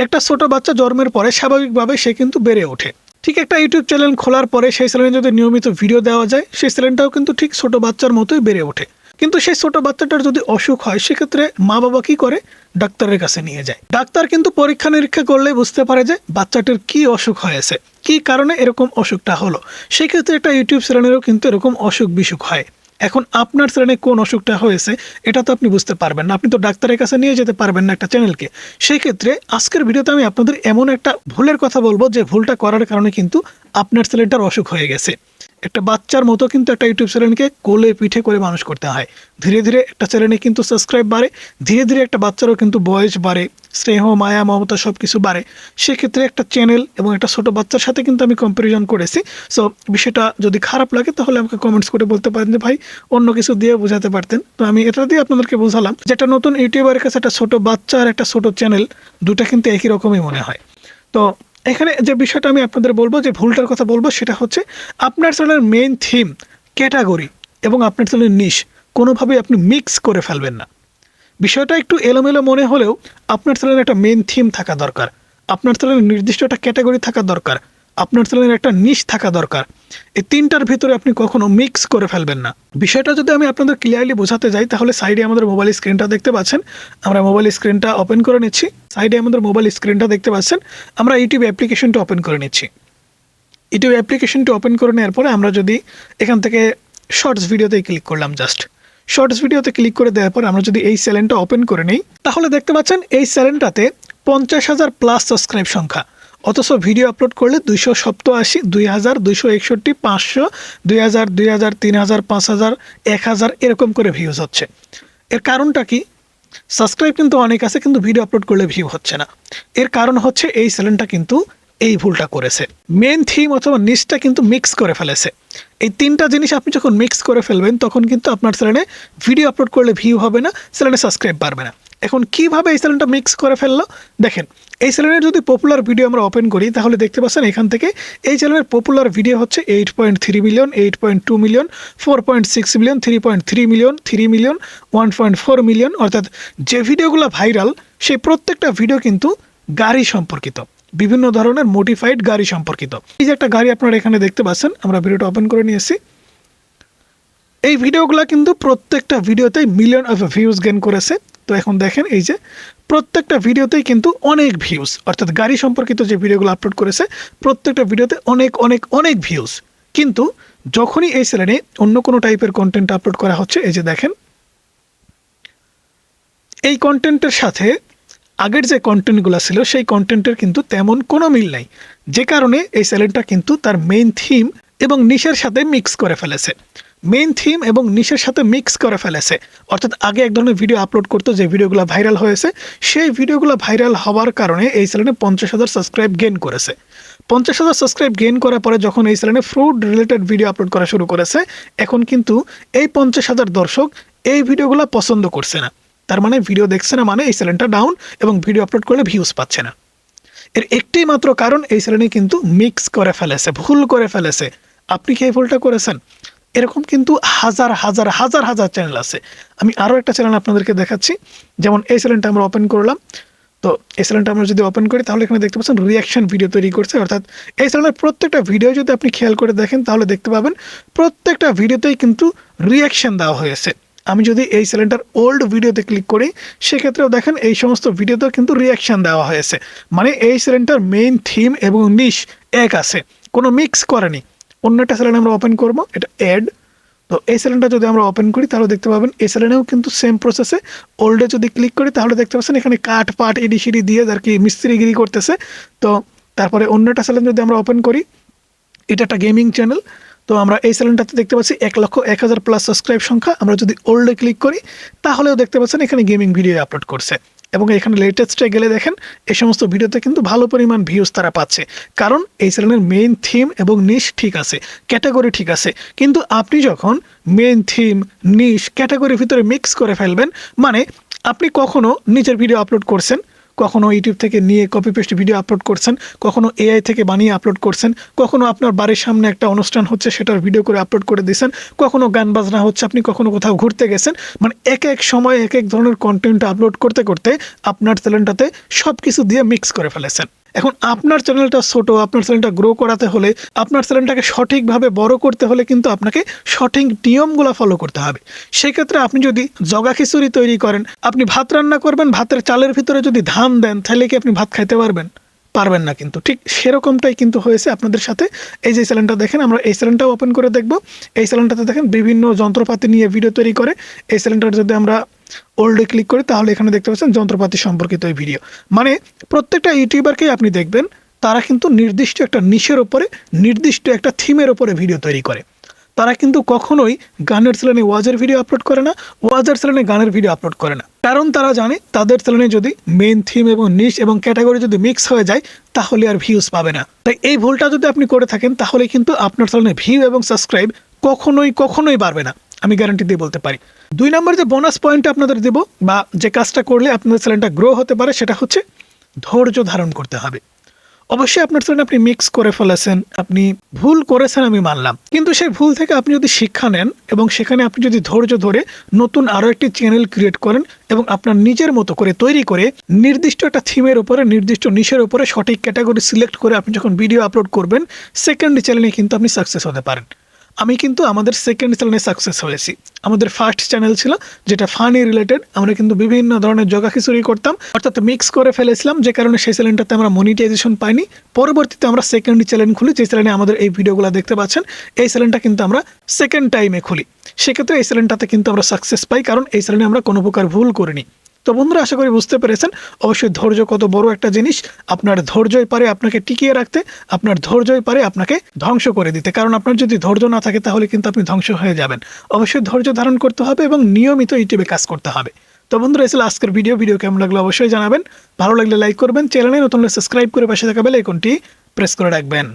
একটা ছোট বাচ্চা জন্মের পরে স্বাভাবিকভাবে সে কিন্তু বেড়ে ওঠে। ঠিক একটা ইউটিউব চ্যানেল খোলার পরে সেই চ্যানেলে যদি নিয়মিত ভিডিও দেওয়া যায়, সেই চ্যানেলটাও কিন্তু ঠিক ছোট বাচ্চার মতোই বেড়ে ওঠে। কিন্তু সেই ছোট বাচ্চাটার যদি অসুখ হয়, সেক্ষেত্রে মা বাবা কি করে? ডাক্তারের কাছে নিয়ে যায়। ডাক্তার কিন্তু পরীক্ষা নিরীক্ষা করলে বুঝতে পারে যে বাচ্চাটির কি অসুখ হয়েছে, কি কারণে এরকম অসুখটা হলো। সেক্ষেত্রে একটা ইউটিউব চ্যানেলেরও কিন্তু এরকম অসুখ বিসুখ হয়। এখন আপনার চ্যানেলে কোন অসুখটা হয়েছে এটা তো আপনি বুঝতে পারবেন না, আপনি তো ডাক্তারের কাছে নিয়ে যেতে পারবেন না একটা চ্যানেলকে। সেই ক্ষেত্রে আজকের ভিডিওতে আমি আপনাদের এমন একটা ভুলের কথা বলবো যে ভুলটা করার কারণে কিন্তু আপনার চ্যানেলটার অসুখ হয়ে গেছে। একটা বাচ্চার মতো কিন্তু একটা ইউটিউব চ্যানেলকে কোলে পিঠে করে মানুষ করতে হয়। ধীরে ধীরে একটা চ্যানেলে কিন্তু সাবস্ক্রাইব বাড়ে, ধীরে ধীরে একটা বাচ্চারও কিন্তু বয়স বাড়ে, স্নেহ মায়া মমতা সব কিছু বাড়ে। সেক্ষেত্রে একটা চ্যানেল এবং একটা ছোট বাচ্চার সাথে কিন্তু আমি কম্প্যারিজন করেছি। সো বিষয়টা যদি খারাপ লাগে তাহলে আমাকে কমেন্টস করে বলতে পারেন যে ভাই অন্য কিছু দিয়ে বোঝাতে পারতেন। তো আমি এটা দিয়ে আপনাদেরকে বোঝালাম যেটা নতুন ইউটিউবারের কাছে একটা ছোট বাচ্চা আর একটা ছোট চ্যানেল দুটা কিন্তু একই রকমই মনে হয়। তো এখানে যে বিষয়টা আমি আপনাদের বলবো, যে ভুলটার কথা বলবো, সেটা হচ্ছে আপনার চ্যানেলের মেইন থিম, ক্যাটাগরি এবং আপনার চ্যানেলের নিশ কোনোভাবেই আপনি মিক্স করে ফেলবেন না। বিষয়টা একটু এলোমেলো মনে হলেও আপনার চ্যানেলের একটা মেইন থিম থাকা দরকার, আপনার চ্যানেলের নির্দিষ্ট একটা ক্যাটাগরি থাকা দরকার, আপনার চ্যানেলের একটা নিশ থাকা দরকার। এই তিনটার ভিতরে আপনি কখনো মিক্স করে ফেলবেন না। বিষয়টা যদি আমি আপনাদের ক্লিয়ারলি বোঝাতে যাই, তাহলে সাইডে আমাদের মোবাইল স্ক্রিনটা দেখতে পাচ্ছেন, আমরা মোবাইল স্ক্রিনটা ওপেন করে নিচ্ছি। সাইডে আমাদের মোবাইল স্ক্রিনটা দেখতে পাচ্ছেন, আমরা ইউটিউব অ্যাপ্লিকেশনটা ওপেন করে নিচ্ছি। ইউটিউব অ্যাপ্লিকেশনটা ওপেন করে নেওয়ার পরে আমরা যদি এখান থেকে শর্টস ভিডিওতে ক্লিক করলাম, জাস্ট শর্টস ভিডিওতে ক্লিক করে দেওয়ার পর আমরা যদি এই চ্যানেলটা ওপেন করে নিই, তাহলে দেখতে পাচ্ছেন এই চ্যানেলটাতে 50,000 প্লাস সাবস্ক্রাইব সংখ্যা, অথচ ভিডিও আপলোড করলে 287, 2000, 261, 500, 2000, 2000, 3000, 5000, 1000 এরকম করে ভিউজ হচ্ছে। এর কারণটা কি? সাবস্ক্রাইব কিন্তু অনেক আছে, কিন্তু ভিডিও আপলোড করলে ভিউ হচ্ছে না। এর কারণ হচ্ছে এই চ্যানেলটা কিন্তু এই ভুলটা করেছে, মেন থিম অথবা নিচটা কিন্তু মিক্স করে ফেলেছে। এই তিনটা জিনিস আপনি যখন মিক্স করে ফেলবেন তখন কিন্তু আপনার চ্যানেলে ভিডিও আপলোড করলে ভিউ হবে না, চ্যানেলে সাবস্ক্রাইব বাড়বে না। এখন কিভাবে এই চ্যানেলটা মিক্স করে ফেললো দেখেন। এই চ্যানেলের যদি পপুলার ভিডিও আমরা ওপেন করি, তাহলে দেখতে পাচ্ছেন এখান থেকে এই চ্যানেলের পপুলার ভিডিও হচ্ছে 8.3 million, 8.2 million, 4.6 million, 3.3 million, 3 million, 1.4 million. অর্থাৎ যে ভিডিওগুলো ভাইরাল সেই প্রত্যেকটা ভিডিও কিন্তু গাড়ি সম্পর্কিত, বিভিন্ন ধরনের মডিফাইড গাড়ি সম্পর্কিত। এই যে একটা গাড়ি আপনারা এখানে দেখতে পাচ্ছেন, আমরা ভিডিওটা ওপেন করে নিয়েছি। এই ভিডিওগুলো কিন্তু প্রত্যেকটা ভিডিওতেই মিলিয়ন অফ ভিউজ গেইন করেছে। তো এখন দেখেন এই যে প্রত্যেকটা ভিডিওতেই কিন্তু অনেক ভিউজ, অর্থাৎ গাড়ি সম্পর্কিত যে ভিডিওগুলো আপলোড করেছে প্রত্যেকটা ভিডিওতে অনেক অনেক অনেক ভিউজ। কিন্তু যখনই এই চ্যানেলে অন্য কোনো টাইপের কন্টেন্ট আপলোড করা হচ্ছে, এই যে দেখেন এই কন্টেন্টের সাথে আগের যে কন্টেন্টগুলো ছিল সেই কন্টেন্টের কিন্তু তেমন কোনো মিল নাই, যে কারণে এই চ্যানেলটা কিন্তু তার মেইন থিম এবং নিশের সাথে মিক্স করে ফেলেছে। মেইন থিম এবং নিশের সাথে মিক্স করে ফেলেছে। অর্থাৎ আগে এক ধরনের ভিডিও আপলোড করতো, যে ভিডিওগুলো ভাইরাল হয়েছে, সেই ভিডিওগুলো ভাইরাল হওয়ার কারণে এই চ্যানেলে 50,000 সাবস্ক্রাইব গেইন করেছে। 50,000 সাবস্ক্রাইব গেইন করার পরে যখন এই চ্যানেলে ফ্রুট রিলেটেড ভিডিও আপলোড করা শুরু করেছে, এখন কিন্তু এই 50,000 দর্শক এই ভিডিওগুলো পছন্দ করছে না। তার মানে ভিডিও দেখছে না, মানে এই চ্যানেলটা ডাউন এবং ভিডিও আপলোড করলে ভিউজ পাচ্ছে না। এর একটি মাত্র কারণ, এই চ্যানেলে কিন্তু মিক্স করে ফেলেছে, ভুল করে ফেলেছে। আপনি কি এই ভুলটা করেছেন? এরকম কিন্তু হাজার হাজার হাজার হাজার চ্যানেল আছে। আমি আরও একটা চ্যানেল আপনাদেরকে দেখাচ্ছি, যেমন এই চ্যানেলটা আমরা ওপেন করলাম। তো এই চ্যানেলটা আমরা যদি ওপেন করি, তাহলে এখানে দেখতে পাচ্ছেন রিয়াকশন ভিডিও তৈরি করছে। অর্থাৎ এই চ্যানেলের প্রত্যেকটা ভিডিও যদি আপনি খেয়াল করে দেখেন, তাহলে দেখতে পাবেন প্রত্যেকটা ভিডিওতেই কিন্তু রিয়াকশন দেওয়া হয়েছে। আমি যদি এই চ্যানেলটার ওল্ড ভিডিওতে ক্লিক করি, সেক্ষেত্রেও দেখেন এই সমস্ত ভিডিওতেও কিন্তু রিয়াকশান দেওয়া হয়েছে। মানে এই চ্যানেলটার মেইন থিম এবং নিশ এক আছে, কোনো মিক্স করেনি। অন্য একটা চ্যানেল আমরা ওপেন করবো, এটা অ্যাড। তো এই চ্যানেলটা যদি আমরা ওপেন করি, তাহলে দেখতে পাবেন এই চ্যানেলেও কিন্তু সেম প্রসেসে ওল্ডে যদি ক্লিক করি, তাহলে দেখতে পাচ্ছেন এখানে কাট পাট এডি সিডি দিয়ে আর কি মিস্ত্রিগিরি করতেছে। তো তারপরে অন্য একটা চ্যানেল যদি আমরা ওপেন করি, এটা একটা গেমিং চ্যানেল। তো আমরা এই চ্যানেলটাতে দেখতে পাচ্ছি 1,01,000 প্লাস সাবস্ক্রাইব সংখ্যা। আমরা যদি ওল্ডে ক্লিক করি, তাহলেও দেখতে পাচ্ছেন এখানে গেমিং ভিডিও আপলোড করছে। এবং এখানে লেটেস্টে গেলে দেখেন এই সমস্ত ভিডিওতে কিন্তু ভালো পরিমাণ ভিউজ তারা পাচ্ছে, কারণ এই চ্যানেলের মেইন থিম এবং নিশ ঠিক আছে, ক্যাটাগরি ঠিক আছে। কিন্তু আপনি যখন মেইন থিম, নিশ, ক্যাটাগরির ভিতরে মিক্স করে ফেলবেন, মানে আপনি কখনো নিজের ভিডিও আপলোড করছেন, কখনো ইউটিউব থেকে নিয়ে কপি পেস্ট ভিডিও আপলোড করছেন, কখনো এআই থেকে বানিয়ে আপলোড করছেন, কখনো আপনার বাড়ির সামনে একটা অনুষ্ঠান হচ্ছে সেটার ভিডিও করে আপলোড করে দিয়েছেন, কখনো গান বাজনা হচ্ছে, আপনি কখনো কোথাও ঘুরতে গেছেন, মানে এক এক সময় এক এক ধরনের কন্টেন্ট আপলোড করতে করতে আপনার চ্যানেলটাতে সব কিছু দিয়ে মিক্স করে ফেলেছেন। এখন আপনার চ্যানেলটা ছোট, আপনার চ্যানেলটা গ্রো করাতে হলে, আপনার চ্যানেলটাকে সঠিকভাবে বড় করতে হলে কিন্তু আপনাকে সঠিক নিয়মগুলো ফলো করতে হবে। সেক্ষেত্রে আপনি যদি জগা খিচুড়ি তৈরি করেন, আপনি ভাত রান্না করবেন, ভাতের চালের ভিতরে যদি ধান দেন তাহলে কি আপনি ভাত খাইতে পারবেন? পারবেন না। কিন্তু ঠিক সেরকমটাই কিন্তু হয়েছে আপনাদের সাথে। এই যে চ্যানেলটা দেখেন, আমরা এই চ্যানেলটাও ওপেন করে দেখব। এই চ্যানেলটাতে দেখেন বিভিন্ন যন্ত্রপাতি নিয়ে ভিডিও তৈরি করে। এই চ্যানেলটার যদি আমরা ওল্ডে ক্লিক করি তাহলে এখানে দেখতে পাচ্ছেন যন্ত্রপাতি সম্পর্কিত এই ভিডিও। মানে প্রত্যেকটা ইউটিউবারকেই আপনি দেখবেন তারা কিন্তু নির্দিষ্ট একটা নিশের ওপরে, নির্দিষ্ট একটা থিমের ওপরে ভিডিও তৈরি করে। তারা কিন্তু কখনোই গানের চ্যানেলে ওয়াজের ভিডিও আপলোড করে না, ওয়াজের চ্যানেলে গানের ভিডিও আপলোড করে না। কারণ তারা জানে তাদের চ্যানেলে যদি মেইন থিম এবং নিশ এবং ক্যাটাগরি যদি মিক্স হয়ে যায় তাহলে আর ভিউজ পাবে না। তাই এই ভুলটা যদি আপনি করে থাকেন তাহলে কিন্তু আপনার চ্যানেলে ভিউ এবং সাবস্ক্রাইব কখনোই বাড়বে না, আমি গ্যারান্টি দিয়ে বলতে পারি। 2 নম্বর যে বোনাস পয়েন্টটা আপনাদের দেব বা যে কাজটা করলে আপনাদের চ্যানেলটা গ্রো হতে পারে সেটা হচ্ছে ধৈর্য ধারণ করতে হবে। অবশ্যই আপনার চ্যানেলে আপনি মিক্স করে ফেলেছেন, আপনি ভুল করেছেন, আমি মানলাম, কিন্তু সেই ভুল থেকে আপনি যদি শিক্ষা নেন এবং সেখানে আপনি যদি ধৈর্য ধরে নতুন আরও একটি চ্যানেল ক্রিয়েট করেন এবং আপনার নিজের মতো করে তৈরি করে নির্দিষ্ট একটা থিমের উপরে, নির্দিষ্ট নিশের উপরে সঠিক ক্যাটাগরি সিলেক্ট করে আপনি যখন ভিডিও আপলোড করবেন, সেকেন্ড চ্যানেলে কিন্তু আপনি সাকসেস হতে পারেন। আমি কিন্তু আমাদের সেকেন্ড চ্যানেলে সাকসেস হয়েছি। আমাদের ফার্স্ট চ্যানেল ছিল যেটা ফানি রিলেটেড, আমরা কিন্তু বিভিন্ন ধরনের জগা খিচুড়ি করতাম, অর্থাৎ মিক্স করে ফেলেছিলাম, যে কারণে সেই চ্যানেলটাতে আমরা মনিটাইজেশন পাইনি। পরবর্তীতে আমরা সেকেন্ড চ্যানেল খুলি, যে চ্যানেলে আমাদের এই ভিডিওগুলো দেখতে পাচ্ছেন, এই চ্যানেলটা কিন্তু আমরা সেকেন্ড টাইমে খুলি। সেক্ষেত্রে এই চ্যানেলটাতে কিন্তু আমরা সাকসেস পাই, কারণ এই চ্যানেলে আমরা কোনো প্রকার ভুল করিনি। তো বন্ধুরা, আশা করি বুঝতে পেরেছেন অবশ্যই ধৈর্য কত বড় একটা জিনিস। আপনার ধৈর্যই পারে আপনাকে টিকিয়ে রাখতে, আপনার ধৈর্যই পারে আপনাকে ধ্বংস করে দিতে। কারণ আপনার যদি ধৈর্য না থাকে তাহলে কিন্তু আপনি ধ্বংস হয়ে যাবেন। অবশ্যই ধৈর্য ধারণ করতে হবে এবং নিয়মিত ইউটিউবে কাজ করতে হবে। তো বন্ধুরা, এই ছিল আজকের ভিডিও কেমন লাগলো অবশ্যই জানাবেন। ভালো লাগলে লাইক করবেন, চ্যানেলে নতুন হলে সাবস্ক্রাইব করে পাশে থাকা বেল আইকনটি প্রেস করে রাখবেন।